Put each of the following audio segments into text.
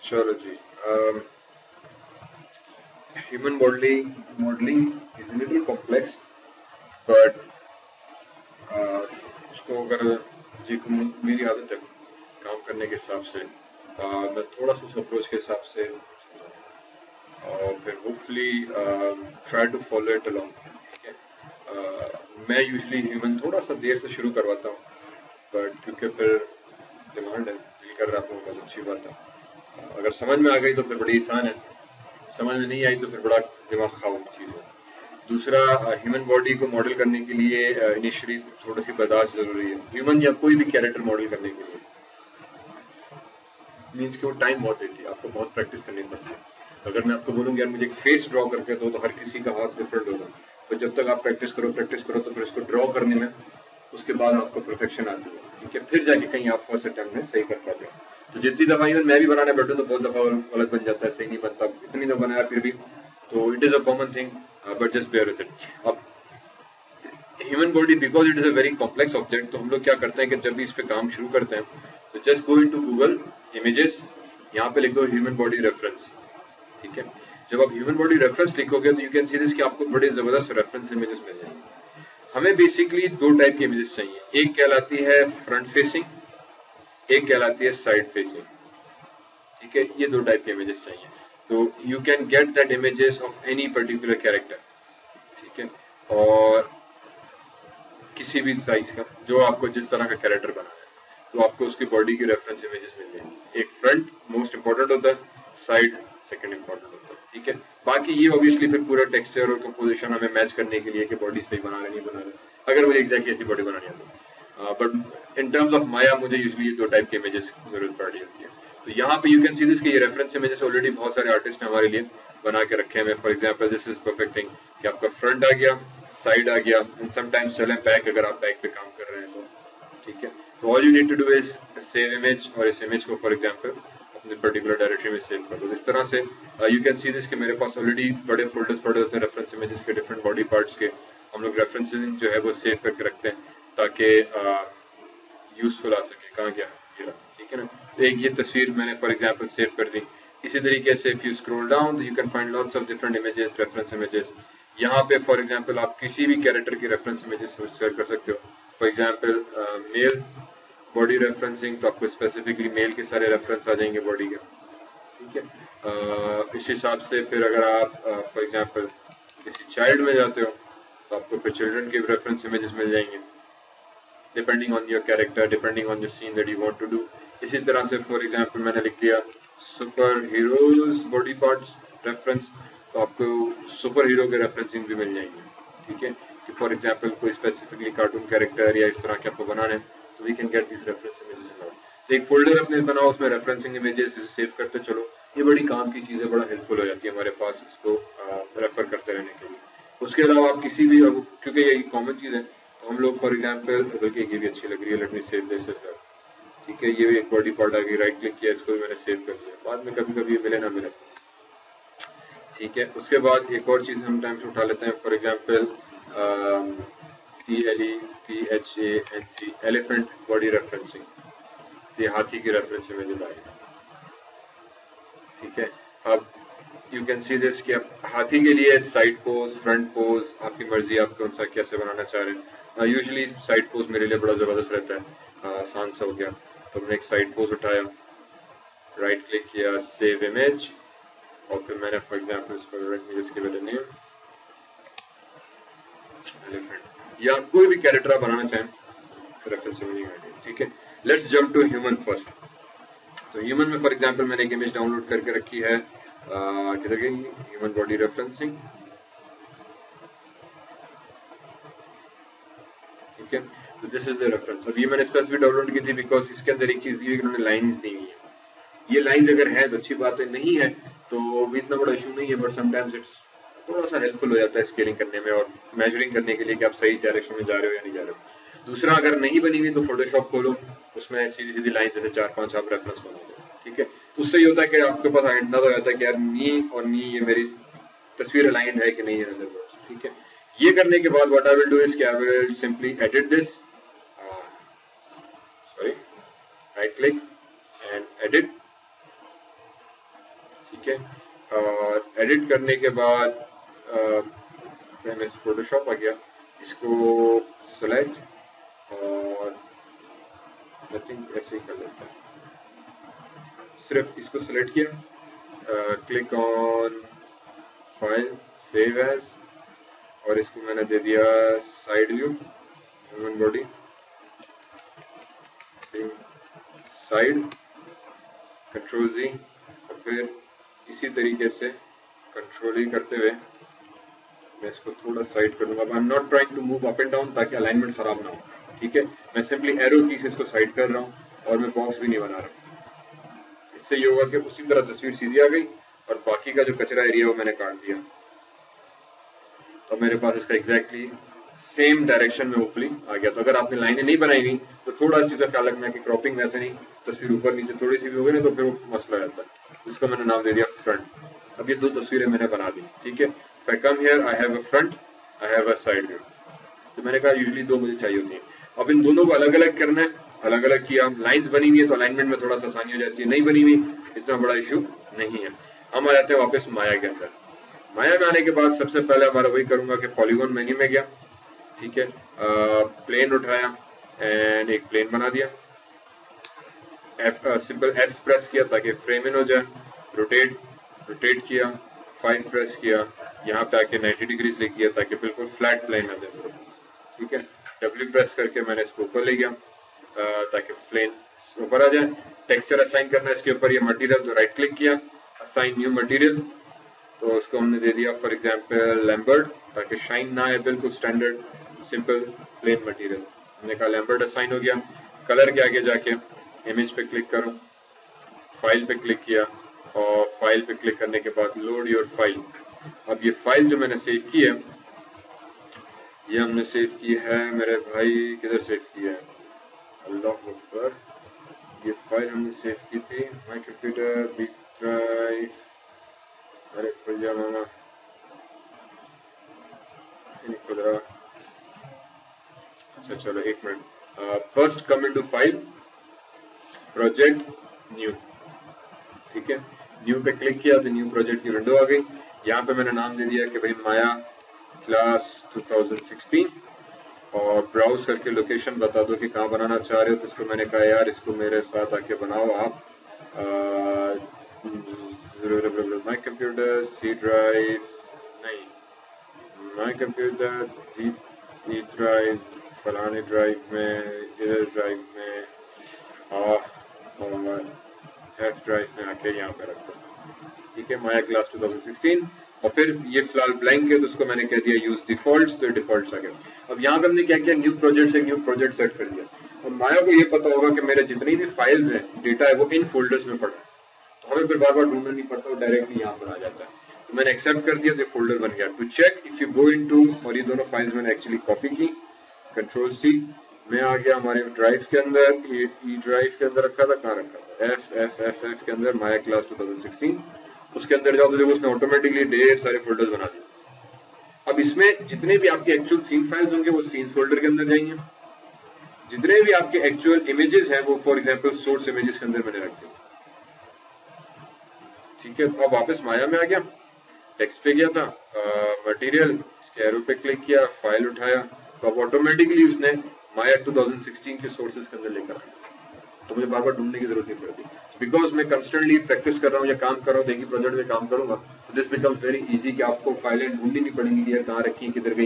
चलो जी, human modelling is little complex, but उसको अगर जी को मेरी आदत है काम करने के हिसाब से, मैं थोड़ा सा उस अप्रोच के हिसाब से और फिर hopefully try to follow it along. ठीक है, मैं यूजुअली ह्यूमन थोड़ा सा देर से शुरू करवाता हूँ, बट क्योंकि फिर डिमांड है, दिल कर रहा हूँ, बहुत अच्छी बात है। अगर समझ में आ गई तो फिर बड़ी आसान है, समझ में नहीं आई तो फिर बड़ा दिमाग खाओ चीज़ है। दूसरा, ह्यूमन बॉडी को मॉडल करने के लिए इनिशियली थोड़ी सी बर्दाश्त जरूरी है। ह्यूमन या कोई भी कैरेक्टर मॉडल करने के लिए मीन्स कि वो टाइम बहुत देती है, आपको बहुत प्रैक्टिस करनी पड़ती है। तो अगर मैं आपको बोलूँगी यार मुझे एक फेस ड्रॉ करके दो, तो हर किसी का हाथ डिफरेंट होगा। तो जब तक आप प्रैक्टिस करो तो फिर इसको ड्रॉ करने में उसके बाद आपको परफेक्शन आती है। ठीक है, फिर जाके कहीं आप फर्स्ट अटेम्प्ट में सही कर पाते हैं। तो जितनी दफा इवन मैं भी बनाने बैठूं तो बहुत दफा गलत बन जाता है, सही नहीं बनता, इतनी दफा बनाया फिर भी। तो it is a common thing, but just bear with it. अब human body because it is a very complex object, तो हम लोग क्या करते हैं कि जब भी इस पे काम शुरू करते हैं तो just go into Google images, यहाँ पे लिख दो ह्यूमन बॉडी रेफरेंस। ठीक है, जब आप ह्यूमन बॉडी रेफरेंस लिखोगे तो यू कैन सी दिस कि आपको बड़े जबरदस्त रेफरेंस इमेजेस मिल जाएंगे। हमें बेसिकली दो टाइप की इमेजेस चाहिए, एक कहलाती है फ्रंट फेसिंग, एक कहलाती है साइड फेसिंग। ठीक है, ये दो टाइप के इमेजेस चाहिए। तो you can get that images of any particular character. ठीक है, और किसी भी साइज का, जो आपको जिस तरह का कैरेक्टर बनाना है, तो आपको उसकी बॉडी की रेफरेंस इमेजेस मिल जाएंगी। एक फ्रंट मोस्ट इंपॉर्टेंट होता है, साइड सेकंड इंपॉर्टेंट होता है। ठीक है, बाकी ये ऑब्वियसली फिर पूरा टेक्सचर और कंपोजिशन हमें मैच करने के लिए कि बॉडी सही बना रहे नहीं बना रहे, अगर मुझे एग्जैक्टली ऐसी बॉडी बनानी आती है। बट इन टर्म्स ऑफ माया मुझे यूजुअली दो टाइप के इमेजेस की जरूरत पड़ रही होती है। तो यहाँ पे यू कैन सी दिस कि ये रेफरेंस इमेजेस ऑलरेडी बहुत सारे आर्टिस्ट ने हमारे लिए बना के रखे हैं। For example this is perfect thing कि आपका फ्रंट आ गया, साइड आ गया, एंड समटाइम्स चले बैक अगर आप बैक पे काम कर रहे हैं तो। ठीक है, तो all you need to do is save image, और इस इमेज को फॉर एग्जांपल अपने पर्टिकुलर डायरेक्टरी में सेव कर दो। इस तरह से यू कैन सी दिस कि मेरे पास ऑलरेडी बड़े फोल्डर्स पड़े होते हैं रेफरेंस इमेजेस के, डिफरेंट बॉडी पार्ट्स के। हम लोग रेफरेंसेस जो है वो सेव करके रखते हैं ताकि यूजफुल आ सके। कहाँ गया ये रहा, ठीक है ना। तो एक ये तस्वीर मैंने फॉर एग्जांपल सेव कर दी। इसी तरीके से if you scroll down you can find lots of different images, reference images. यहाँ पे फॉर एग्जांपल आप किसी भी कैरेक्टर की रेफरेंस इमेजेस सेव कर सकते हो। For example mail body referencing, तो आपको स्पेसिफिकली मेल के सारे रेफरेंस आ जाएंगे बॉडी के। ठीक है, इस हिसाब से फिर अगर आप फॉर एग्जांपल किसी चाइल्ड में जाते हो तो आपको फिर चिल्ड्रन के रेफरेंस इमेजेस मिल जाएंगे, depending on your character, depending on your scene that you want to do. इसी तरह से फॉर एग्जांपल मैंने लिख दिया super heroes body parts reference, तो आपको सुपर हीरो के रेफरेंसिंग भी मिल जाएंगे। ठीक है, कि फॉर एग्जांपल कोई स्पेसिफिकली कार्टून कैरेक्टर या इस तरह के आपको बनाने हैं तो we can get this reference images in. तो एक फोल्डर अपने बनाओ, उसमें रेफरेंसिंग इमेजेस सेव करते चलो। ये बड़ी काम की चीज़ है, बड़ा हेल्पफुल हो जाती है हमारे पास इसको रेफर करते रहने के लिए। उसके अलावा आप किसी भी, क्योंकि ये कॉमन चीज़ है, तो हम लोग फॉर एग्जांपल, बल्कि ये भी अच्छी लग रही है, let me save this as well. ठीक है, ये भी एक बॉडी पार्ट आ गई, राइट क्लिक किया, इसको भी मैंने सेव कर दिया, बाद में कभी कभी ये मिले ना मिले। ठीक है, उसके बाद एक और चीज़ हम टाइम्स उठा लेते हैं, for example ELEPHANT elephant body referencing, ये हाथी की रेफरेंस इमेज आई। ठीक है, अब यू कैन सी दिस कि आप हाथी के लिए साइड पोज, फ्रंट पोज, आपकी मर्जी, आप कौन सा कैसे बनाना चाह रहे हैं। यूजुअली साइड पोज मेरे लिए बड़ा ज़बरदस्त रहता है, आसान सा हो गया। तो मैंने एक साइड पोज उठाया, राइट क्लिक किया, सेव इमेज, और फिर मैंने फॉर एग्जांपल इसको नेम एलिफेंट या कोई भी कैरेक्टर आप बनाना चाहें रेफरेंस इमेज। ठीक है, let's jump to human first. तो ह्यूमन में फॉर एग्जांपल मैंने एक इमेज डाउनलोड करके रखी है, किधर गई, ह्यूमन बॉडी रेफरेंसिंग। ठीक है, तो दिस इज द रेफरेंस। अब ये मैंने स्पेसिफिक डाउनलोड की थी बिकॉज इसके अंदर एक चीज दी हुई है कि उन्होंने लाइंस दी हुई है। ये लाइंस अगर है तो अच्छी बात है, नहीं है तो भी इतना बड़ा इशू नहीं है, बट समटाइम्स इट्स थोड़ा सा हेल्पफुल हो जाता है स्केलिंग करने में और मेजरिंग करने के लिए कि आप सही डायरेक्शन में जा रहे हो या नहीं जा रहे हो। दूसरा, अगर नहीं बनी हुई तो फोटोशॉप खोलो, उसमें सीधी सीधी लाइन जैसे 4-5 आप रेफरेंस बना दो। ठीक है, उससे ये होता है कि आपके पास आइडिया हो जाता है कि यार नी और नी ये मेरी तस्वीर अलाइंड है कि नहीं है। ठीक है, ये करने के बाद what I will do is कि I will simply edit this, sorry, right click and edit, ठीक है। और एडिट करने के बाद फोटोशॉप आ गया, इसको सेलेक्ट और आई थिंक ऐसे ही कर लेते हैं, सिर्फ इसको सेलेक्ट किया, click on file, save as, और इसको मैंने दे दिया side view, human body side, control G, और फिर इसी तरीके से कंट्रोल ही करते हुए मैं इसको थोड़ा साइड कर दूंगा। I am not trying to move up and down ताकि अलाइनमेंट खराब ना हो, ठीक है। मैं सिंपली एरो की से इसको साइड कर रहा हूँ और मैं बॉक्स भी नहीं बना रहा। इससे ये होगा कि उसी तरह तस्वीर सीधी आ गई और बाकी का जो कचरा एरिया वो मैंने काट दिया, और मेरे पास इसका एग्जैक्टली सेम डायरेक्शन में होपफुली आ गया। तो अगर आपने लाइनें नहीं बनाई हुई तो थोड़ा सी सा ख्याल रखना कि क्रॉपिंग वैसे नहीं, तस्वीर ऊपर नीचे थोड़ी सी भी होगी ना तो फिर वो मसला आ जाता है। इसको मैंने नाम दे दिया फ्रंट। अब ये दो तस्वीरें मैंने बना दी, ठीक है। If I come here I have a front, I have a side view. तो मैंने कहा यूजुअली दो मुझे चाहिए होती है। अब इन दोनों को अलग अलग करना है, अलग अलग किया, लाइंस बनी हुई है तो अलाइनमेंट में थोड़ा सा आसानी हो जाती है, नहीं बनी हुई इतना बड़ा इशू नहीं है। हम आ जाते हैं वापस माया के अंदर। माया में आने के बाद सबसे पहले हमारा वही करूंगा कि पॉलीगॉन मेन्यू में गया, ठीक है, प्लेन उठाया एंड एक प्लेन बना दिया, सिंपल F प्रेस किया ताकि फ्रेम इन हो जाए, रोटेट किया, 5 प्रेस किया, यहाँ पे आके 90 डिग्रीज ले किया ताकि बिल्कुल फ्लैट प्लेन आ जाए, ठीक है। W प्रेस करके मैंने इसको ऊपर ले गया ताकि प्लेन ऊपर आ जाए। टेक्सचर असाइन करना है इसके ऊपर, ये मटेरियल, तो राइट क्लिक किया, असाइन न्यू मटेरियल, तो उसको हमने दे दिया फॉर एग्जांपल लैम्बर्ट, ताकि शाइन ना आए, बिल्कुल स्टैंडर्ड सिंपल प्लेन मटेरियल। हमने कहा लैम्बर्ट असाइन हो गया। कलर के आगे जाके इमेज पे क्लिक करो, फाइल पे क्लिक किया, और फाइल पे क्लिक करने के बाद लोड योर फाइल। अब ये फाइल जो मैंने सेव की है, ये हमने सेव की है मेरे भाई, किधर सेव की है, अल्लाह अकबर, ये फाइल हमने सेव की थी माय कंप्यूटर बिग ड्राइव, अरे खुल जा मामा, नहीं खुल रहा। अच्छा चलो एक minute, first come into file, project, new, ठीक है। न्यू पे क्लिक किया तो न्यू प्रोजेक्ट की विंडो आ गई। यहाँ पे मैंने नाम दे दिया कि भाई माया क्लास 2016, और ब्राउज करके लोकेशन बता दो कि कहाँ बनाना चाह रहे हो। तो इसको मैंने कहा यार इसको मेरे साथ आके बनाओ आप, माय कंप्यूटर सी ड्राइव, नहीं माय कंप्यूटर डी ड्राइव, फलाने ड्राइव में, इधर ड्राइव में, और एफ ड्राइव में आके यहाँ पे रखो, ठीक है, माया क्लास 2016। और फिर ये फिलहाल ब्लैंक है तो उसको मैंने कह दिया यूज डिफॉल्ट्स, तो डिफॉल्ट्स आ गया। अब यहाँ पे हमने क्या किया, न्यू प्रोजेक्ट से न्यू प्रोजेक्ट सेट कर दिया। और माया को ये पता होगा कि मेरे जितनी भी फाइल्स हैं, डेटा है, वो इन फोल्डर्स में पड़ा है, तो हमें फिर बार बार ढूंढना नहीं पड़ता, डायरेक्टली यहाँ पर आ जाता है। तो मैंने एक्सेप्ट कर दिया तो फोल्डर बन गया। To check if you go into, और ये दोनों फाइल्स मैंने एक्चुअली कॉपी की, कंट्रोल सी, मैं आ गया हमारे ड्राइव के अंदर, ई ड्राइव के अंदर रखा था, कहाँ रखा था, एफ के अंदर माया क्लास 2016, उसके अंदर जाओ तो देखो उसने ऑटोमेटिकली ढेर सारे फोल्डर्स बना दिए। अब इसमें जितने भी आपके एक्चुअल सीन फाइल्स होंगे वो सीन्स फोल्डर के अंदर जाएंगे, जितने भी आपके एक्चुअल इमेजेस हैं वो फॉर एग्जांपल सोर्स इमेजेस के अंदर मैंने रख दिए, ठीक है। तो अब वापस माया में आ गया, टेक्स्ट पे गया था, मटेरियल, इसके एरो पे क्लिक किया, फाइल उठाया, तो अब ऑटोमेटिकली उसने माया 2016 के सोर्सेज के अंदर लेकर आया, तो मुझे बार बार ढूंढने की जरूरत नहीं पड़ती, बिकॉज मैं कंस्टेंटली प्रैक्टिस कर रहा हूँ या काम कर रहा हूँ, एक ही प्रोजेक्ट में काम करूंगा तो दिस बिकम्स वेरी इजी कि आपको फाइलें ढूंढनी नहीं पड़ेंगी कि यार कहाँ रखी, किधर गई,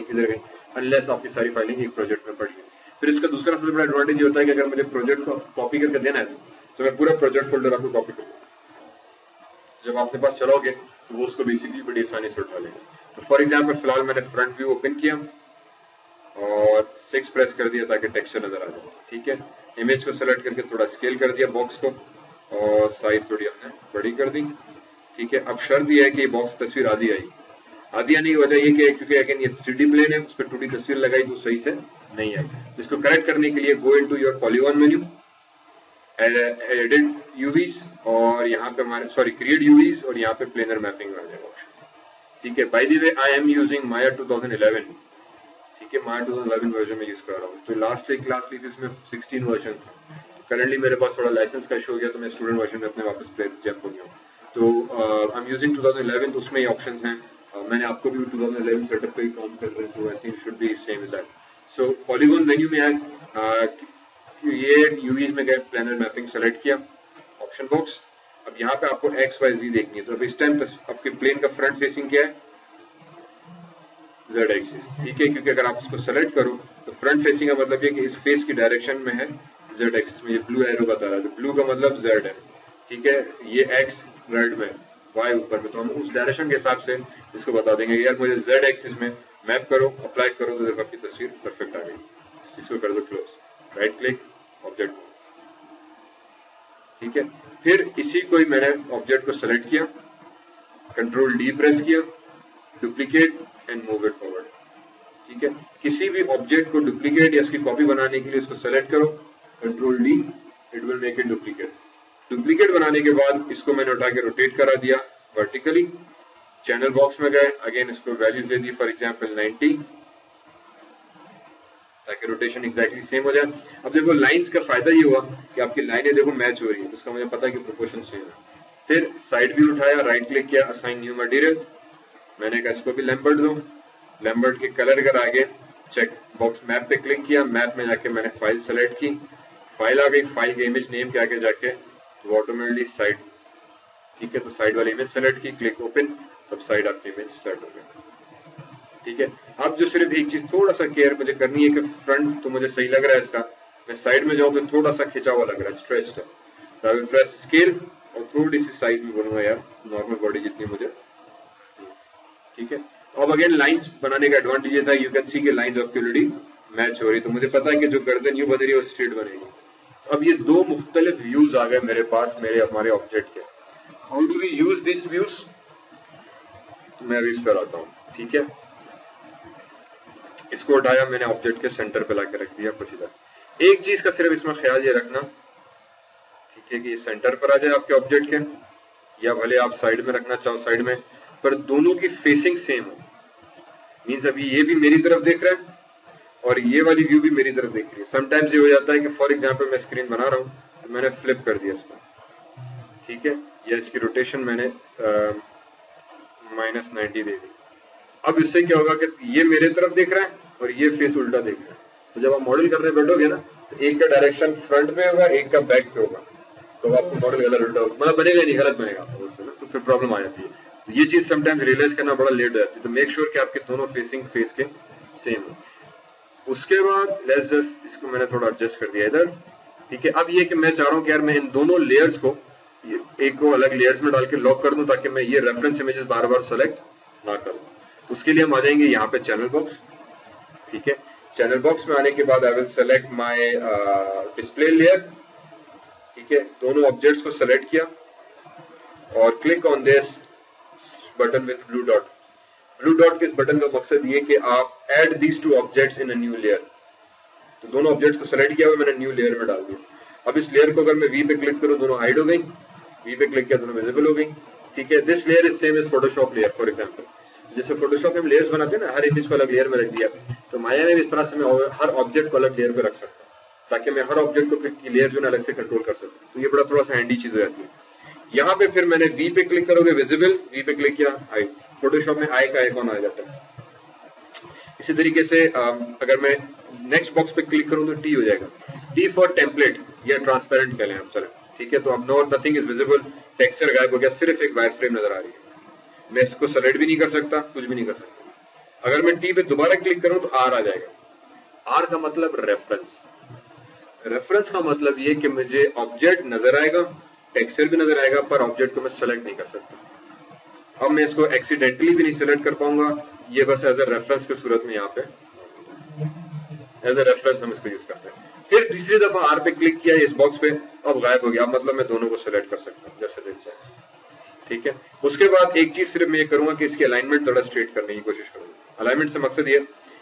अनलेस आपकी सारी फाइलें एक प्रोजेक्ट में पड़ी है। फिर इसका दूसरा सबसे बड़ा एडवांटेज ये होता है कि अगर मुझे प्रोजेक्ट को कॉपी करके देना है तो मैं पूरा प्रोजेक्ट फोल्डर आपको कॉपी करूंगा, जब आपके पास चलोगे तो वो उसको बेसिकली बड़ी आसानी से उठा लेंगे। तो फॉर एग्जाम्पल फिलहाल मैंने फ्रंट व्यू ओपन किया और 6 प्रेस कर दिया ताकि टेक्सचर नजर आ जाए, ठीक है। इमेज को सेलेक्ट करके थोड़ा स्केल कर दिया बॉक्स को, और साइज थोड़ी हमने बड़ी कर दी, ठीक है। अब शर्त यह है कि बॉक्स तस्वीर आधी आई, आधी आने की वजह ये कि क्योंकि अगेन ये 3D प्लेन है, उस पर 2D तस्वीर लगाई तो सही से नहीं आई। तो इसको करेक्ट करने के लिए go into your polygon menu, edit यूवीज, और यहाँ पे हमारे क्रिएट यूवीज, और यहाँ पे प्लेनर मैपिंग आ जाएगा ऑप्शन, ठीक है। By the way I am using Maya 2011, ठीक है, माया 2011 वर्जन में यूज कर रहा हूँ। तो लास्ट एक क्लास ली थी उसमें 16 वर्जन था, तो करंटली मेरे पास थोड़ा लाइसेंस का इशू हो गया तो मैं स्टूडेंट वर्जन में अपने वापस जंप हो गया हूँ। तो आई एम यूजिंग 2011, तो उसमें ये ऑप्शंस हैं। मैंने आपको भी 2011 सेटअप पे ही काम कर रहे हैं, तो ऐसे ही should be same as that. So polygon menu में आए, ये यूवीज में गए, प्लानर मैपिंग सेलेक्ट किया, ऑप्शन बॉक्स। अब यहाँ पे आपको एक्स वाई जी देखनी है, तो अब इस टाइम आपके प्लेन का फ्रंट फेसिंग क्या है, जेड एक्सिस, ठीक है, क्योंकि अगर आप उसको सेलेक्ट करो तो फ्रंट फेसिंग का मतलब ये कि इस फेस की डायरेक्शन में है जेड एक्सिस में, ये ब्लू एरो बता रहा है, तो ब्लू का मतलब जेड है, ठीक है, ये एक्स रेड में, वाई ऊपर में, तो हम उस डायरेक्शन के हिसाब से इसको बता देंगे यार मुझे जेड एक्सिस में मैप करो, अप्लाई करो, तो देखो आपकी तस्वीर परफेक्ट आ गई। इसको कर दो क्लोज, राइट क्लिक, ऑब्जेक्ट, ठीक है। फिर इसी को ही मैंने ऑब्जेक्ट को सेलेक्ट किया, कंट्रोल डी प्रेस किया, duplicate and move it forward, ठीक है। किसी भी ऑब्जेक्ट को डुप्लीकेट या उसकी कॉपी बनाने के लिए इसको सेलेक्ट करो, control D, it will make it duplicate. Duplicate बनाने के बाद इसको मैंने उठा के रोटेट करा दिया वर्टिकली, चैनल बॉक्स में गए, अगेन इसको values they the, for example 90, ताकि रोटेशन एग्जैक्टली सेम हो जाए। अब देखो लाइंस का फायदा ये हुआ कि आपकी लाइनें देखो मैच हो रही है, तो इसका मुझे पता है कि प्रोपोर्शन सेम है। फिर साइड व्यू उठाया, राइट क्लिक किया, असाइन न्यू मटेरियल, मैंने कहा इसको भी लैम्बर्ट दो, लैम्बर्ट के कलर कर आगे चेक बॉक्स मैप पे क्लिक किया, मैप में जाके मैंने फाइल सेलेक्ट की, फाइल आ गई, फाइल के इमेज नेम के आगे जाके तो ऑटोमेटिकली साइड, ठीक है, तो साइड वाली इमेज सेलेक्ट की, क्लिक ओपन, तब साइड आपकी इमेज सेट हो गई, ठीक है। अब जो सिर्फ एक चीज थोड़ा सा केयर मुझे करनी है कि फ्रंट तो मुझे सही लग रहा है इसका, मैं साइड में जाऊं तो थोड़ा सा खिंचा हुआ लग रहा है, स्ट्रेच्ड है, तो आई विल प्रेस स्केल और थोड़ी सी साइज में बनूंगा यार, नॉर्मल बॉडी जितनी मुझे, ठीक है। अब अगेन लाइंस बनाने का एडवांटेज ये था, यू कैन सी कि लाइंस आपकी ऑलरेडी मैच हो रही, तो मुझे पता है कि जो गर्दन यूं बन रही है वो स्ट्रेट बनेगी। तो अब ये दो मुख्तलिफ व्यूज आ गए मेरे पास हमारे ऑब्जेक्ट के। How do we use this views, तो मैं अभी इस पर आता हूँ, ठीक है। इसको उठाया मैंने, ऑब्जेक्ट के सेंटर पे लाके रख दिया कुछ इधर। एक चीज का सिर्फ इसमें ख्याल ये रखना, ठीक है, कि ये सेंटर पर आ जाए आपके ऑब्जेक्ट के, या भले आप साइड में रखना चाहो साइड में, पर दोनों की फेसिंग सेम हो। मींस अभी ये भी मेरी तरफ देख रहा है और ये वाली व्यू भी मेरी तरफ देख रही है। समटाइम्स ये हो जाता है कि फॉर एग्जांपल मैं स्क्रीन बना रहा हूँ तो मैंने फ्लिप कर दिया इसको, ठीक है, या इसकी रोटेशन मैंने -90 दे दी। अब इससे क्या होगा कि ये मेरे तरफ देख रहा है और ये फेस उल्टा देख रहा है, तो जब आप मॉडल करने बैठोगे ना तो एक का डायरेक्शन फ्रंट पे होगा, एक का बैक पे होगा, तो आपको मॉडल गलत उल्टा होगा, मतलब बनेगा नहीं, गलत बनेगा उससे ना, तो फिर प्रॉब्लम आ जाती है। तो ये चीज समटाइम्स रियलाइज करना बड़ा लेट हो जाती है, तो मेक श्योर कि आपके दोनों फेसिंग फेस के सेम हो। उसके बाद लेट्स जस्ट इसको मैंने थोड़ा एडजस्ट कर दिया इधर, ठीक है। अब ये कि मैं चाह रहा हूँ कि यार मैं इन दोनों लेयर्स को एक को अलग लेयर्स में डाल के लॉक कर दूं, ताकि मैं ये रेफरेंस इमेजेस बार बार सेलेक्ट ना करूं। उसके लिए हम आ जाएंगे यहाँ पे चैनल बॉक्स, ठीक है। चैनल बॉक्स में आने के बाद I will select my display layer, ठीक है। दोनों ऑब्जेक्ट्स को सेलेक्ट किया और click on this button with blue dot. Blue dot के इस बटन का मकसद ये कि आप add these two objects in a new layer, तो दोनों ऑब्जेक्ट्स को सेलेक्ट किया हुआ मैंने न्यू लेयर में डाल दिया। अब इस लेयर को अगर मैं वी पे क्लिक करूं दोनों हाइड हो गई, वी पे क्लिक किया दोनों विजिबल हो गई, ठीक है। This layer is same as Photoshop layer. For example जैसे फोटोशॉप में हम लेयर्स बनाते हैं ना, हर इमेज को अलग लेयर में रख दिया, तो माया में भी इस तरह से मैं हर ऑब्जेक्ट को अलग लेयर पे रख सकता हूँ, ताकि मैं हर ऑब्जेक्ट को की लेयर जो है अलग से कंट्रोल कर सकूँ। तो ये बड़ा थोड़ा सा हैंडी चीज हो जाती है। यहाँ पे फिर मैंने वी पे क्लिक करोगे विजिबल, वी पे क्लिक किया हाइड, फोटोशॉप में आई का आइकॉन आ जाता है। इसी तरीके से अगर मैं नेक्स्ट बॉक्स पे क्लिक करूं तो टी हो जाएगा, टी फॉर टेम्पलेट या ट्रांसपेरेंट कह लें हम, चलें, ठीक है। तो अब नथिंग इज विजिबल, टेक्सचर गायब हो गया, सिर्फ एक वायर फ्रेम नजर आ रही है। मैं इसको सेलेक्ट भी नहीं कर सकता, कुछ भी नहीं कर सकता। अगर मैं टी पे दोबारा क्लिक करूं तो आर आ जाएगा। आर का मतलब रेफरेंस, रेफरेंस का मतलब ये कि मुझे ऑब्जेक्ट नजर आएगा, टेक्सचर भी नजर आएगा, पर ऑब्जेक्ट को मैं सेलेक्ट नहीं कर सकता। अब मैं इसको एक्सीडेंटली भी नहीं सेलेक्ट कर पाऊंगा, ये बस एज ए रेफरेंस की सूरत में यहाँ पे एज ए रेफरेंस हम इसको यूज करते हैं। फिर तीसरी दफा आर पे क्लिक किया इस बॉक्स पे, अब गायब हो गया। अब मतलब मैं दोनों को सेलेक्ट कर सकता हूँ जैसे देख जाए, ठीक है। उसके बाद एक चीज सिर्फ मैं ये करूंगा कि इसकी अलाइनमेंट थोड़ा स्ट्रेट करने की कोशिश करूंगा। अलाइनमेंट से मकसद ये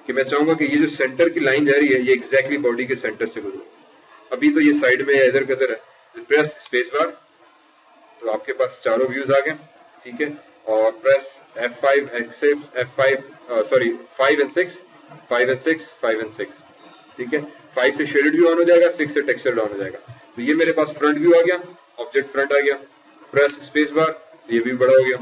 कि मैं चाहूंगा कि ये जो सेंटर की लाइन जा रही है ये एग्जैक्टली बॉडी के सेंटर से गुजरे। अभी तो ये साइड में इधर का इधर है, प्रेस स्पेस बार तो आपके पास चारों व्यूज आ गए, ठीक है। और press F5 F5 sorry 5 and 6 5 and 6 5 and 6, ठीक है। 5 से शेडेड व्यू ऑन हो जाएगा, 6 से टेक्सचर डाउन हो जाएगा। तो ये मेरे पास फ्रंट व्यू आ गया, ऑब्जेक्ट फ्रंट आ गया। प्रेस स्पेस बार, तो ये व्यू बड़ा हो गया।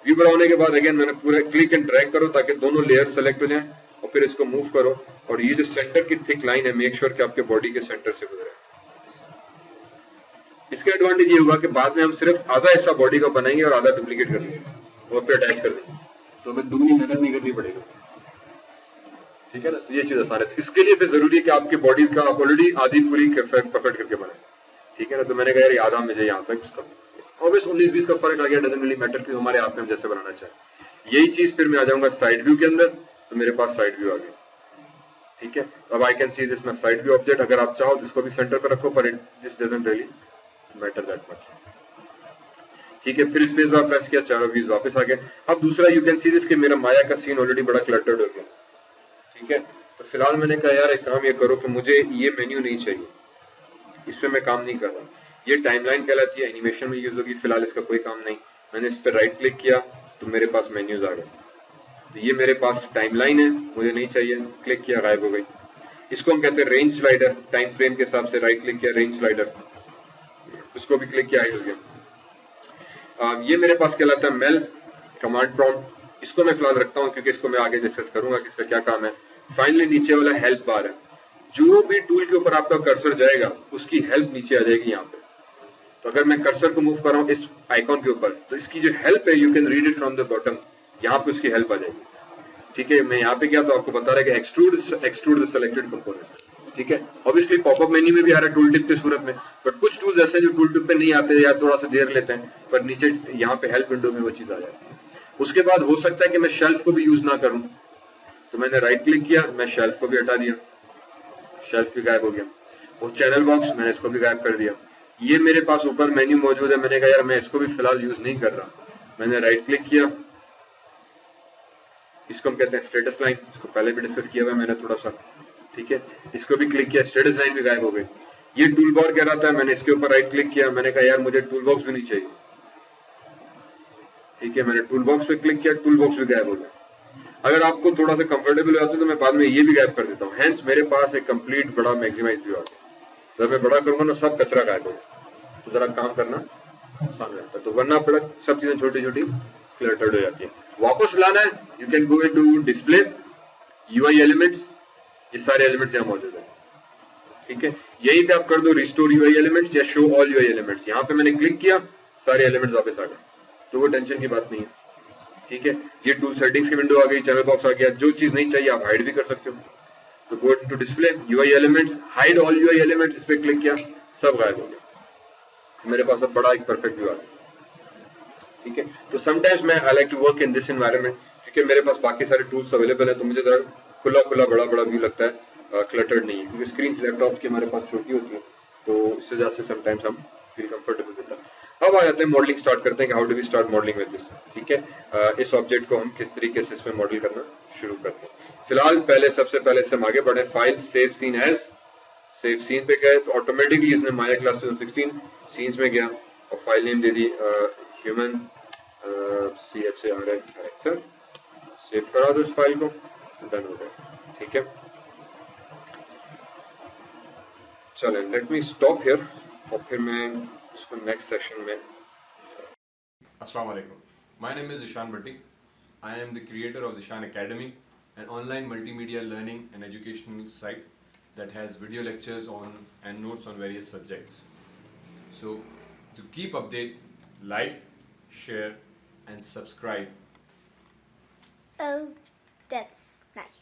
व्यू बड़ा होने के बाद अगेन मैंने पूरा क्लिक एंड ड्रैग करो ताकि दोनों लेयर सेलेक्ट हो जाएं और फिर इसको मूव करो और ये जो सेंटर की थिक लाइन है मेक श्योर कि आपके बॉडी के सेंटर से गुजरे। इसका एडवांटेज ये होगा कि बाद में हम सिर्फ आधा हिस्सा बॉडी का बनाएंगे और आधा डुप्लीकेट कर लेंगे और फिर अटैच कर देंगे, तो हमें दुगनी मेहनत नहीं करनी पड़ेगी। ठीक है ना, तो ये चीज आसान है। तो इसके लिए फिर जरूरी है कि आपकी बॉडी का आप ऑलरेडी आधी पूरी परफेक्ट करके बनाए। ठीक है ना, तो मैंने कहा यार आधा मुझे यहाँ तक इसका ऑब्वियस 19-20 का फर्क आ गया, डजंट रियली मैटर कि हमारे आप में हम जैसे बनाना चाहे। यही चीज फिर मैं आ जाऊंगा साइड व्यू के अंदर, तो मेरे पास साइड व्यू आ गया। ठीक है, तो अब I can see this my side view object. अगर आप चाहो तो इसको भी सेंटर पर रखो, पर this doesn't really matter that much. ठीक है, फिर स्पेस बार प्रेस किया, चारों व्यूज वापस आ गए। अब दूसरा यू कैन सी दिस कि मेरा माया का सीन ऑलरेडी बड़ा क्लटर्ड हो गया। ठीक है, तो फिलहाल मैंने कहा यार एक काम ये करो कि मुझे ये मेन्यू नहीं चाहिए, इस पे मैं काम नहीं कर रहा। ये टाइमलाइन कहलाती है, एनिमेशन में यूज होगी, फिलहाल इसका कोई काम नहीं। मैंने इस पर राइट क्लिक किया तो मेरे पास मेन्यूज आ गए। तो ये मेरे पास टाइमलाइन है, मुझे नहीं चाहिए, क्लिक किया गायब हो गई। इसको हम कहते हैं रेंज स्लाइडर। टाइम फ्रेम के हिसाब से राइट क्लिक किया, रेंज स्लाइडर, उसको भी क्लिक किया, हो गया। ये मेरे पास कहलाता है मेल कमांड प्रॉम्प्ट। इसको मैं फिलहाल रखता हूँ क्योंकि इसको मैं आगे डिस्कस करूंगा कि इसका क्या काम है। फाइनली नीचे वाला हेल्प बार है, जो भी टूल के ऊपर आपका कर्सर जाएगा उसकी हेल्प नीचे आ जाएगी यहाँ पे। तो अगर मैं कर्सर को मूव कर रहा हूँ इस आइकॉन के ऊपर, तो इसकी जो हेल्प है you can read it from the bottom, यहाँ पे उसकी हेल्प आ जाएगी। ठीक है, मैं यहाँ पे गया तो आपको बता रहा है कि एक्सट्रूड द सिलेक्टेड कंपोनेंट। ठीक है, ऑब्वियसली पॉपअप मेन्यू में भी आ रहा है टूल टिप की सूरत में, बट कुछ टूल्स ऐसे हैं जो टूल टिप पे नहीं आते या थोड़ा सा देर लेते हैं, पर नीचे यहाँ पे हेल्प विंडो में वो चीज आ जाती है। उसके बाद हो सकता है कि मैं शेल्फ को भी यूज ना करूं, तो मैंने राइट क्लिक किया, मैं शेल्फ को भी हटा दिया, शेल्फ भी गायब हो गया। वो चैनल बॉक्स मैंने इसको भी गायब कर दिया। ये मेरे पास ऊपर मेन्यू मौजूद है, मैंने कहा यार मैं इसको भी फिलहाल यूज नहीं कर रहा, मैंने राइट क्लिक किया, इसको हम कहते हैं स्टेटस लाइन, इसको पहले भी डिस्कस किया हुआ मैंने थोड़ा सा। ठीक है, इसको भी क्लिक किया, स्टेटस लाइन भी गायब हो गई। ये टूल बार कह रहा था, मैंने इसके ऊपर राइट क्लिक किया, मैंने कहा यार मुझे टूल बॉक्स भी नहीं चाहिए। ठीक है, मैंने टूल बॉक्स पे क्लिक किया, टूल बॉक्स भी गायब हो गया। अगर आपको थोड़ा सा कंफर्टेबल हो जाता है तो मैं बाद में ये भी गायब कर देता हूँ। हेंस मेरे पास एक कंप्लीट बड़ा मैक्सिमाइज व्यू आ गया। जब मैं बड़ा करूंगा ना सब कचरा गायब हो गया, तो जरा काम करना आसान हो जाता है। तो वरना पड़ा सब चीजें छोटी छोटी क्लटर्ड हो जाती है। वापस लाना है, you can go into display, UI elements, ये सारे एलिमेंट्स यहाँ मौजूद है। ठीक है, यहीं पे आप कर दो रिस्टोर यूआई एलिमेंट्स या शो ऑल यूआई एलिमेंट्स। यहाँ पे मैंने क्लिक किया, सारे एलिमेंट्स वापस आ गए, तो वो टेंशन की बात नहीं है। ठीक है, ये टूल सेटिंग्स की विंडो आ गई, चैनल बॉक्स आ गया। जो चीज नहीं चाहिए आप हाइड भी कर सकते हो, तो go to display, UI elements, hide all UI elements, इस पे क्लिक किया, सब गायब हो गया। मेरे पास अब बड़ा एक परफेक्ट व्यू आ गया। ठीक है, तो समटाइम्स मैं I like to work in this environment, क्योंकि मेरे पास बाकी सारे टूल्स अवेलेबल है, तो मुझे जरा खुला खुला बड़ा बड़ा व्यू लगता है, क्लटर्ड नहीं है, क्योंकि स्क्रीन लैपटॉप की हमारे पास छोटी होती है, तो इससे वजह से समटाइम्स हम फील कंफर्टेबल होता है। अब आ जाते हैं मॉडलिंग स्टार्ट करते हैं कि how do we start modelling with this. ठीक है, इस ऑब्जेक्ट को हम किस तरीके से इसमें मॉडल करना शुरू करते हैं। फिलहाल सबसे पहले से हम आगे बढ़े, file save scene as, save scene पे गए तो ऑटोमेटिकली इसने माया क्लास 2016 सीन्स में गया और फाइल नेम दे दी ह्यूमन CHARN कैरेक्टर। सेव करा दो इस फाइल को, डन हो गया। ठीक है, चलें लेट मी स्टॉप हियर और फिर मैं इसको नेक्स्ट सेशन में। Assalamu alaikum. My name is Zishan Bhatti. I am the creator of Zishan Academy, an online multimedia learning and educational site that has video lectures on and notes on various subjects. So, to keep update, like, share, and subscribe. Oh, that's nice.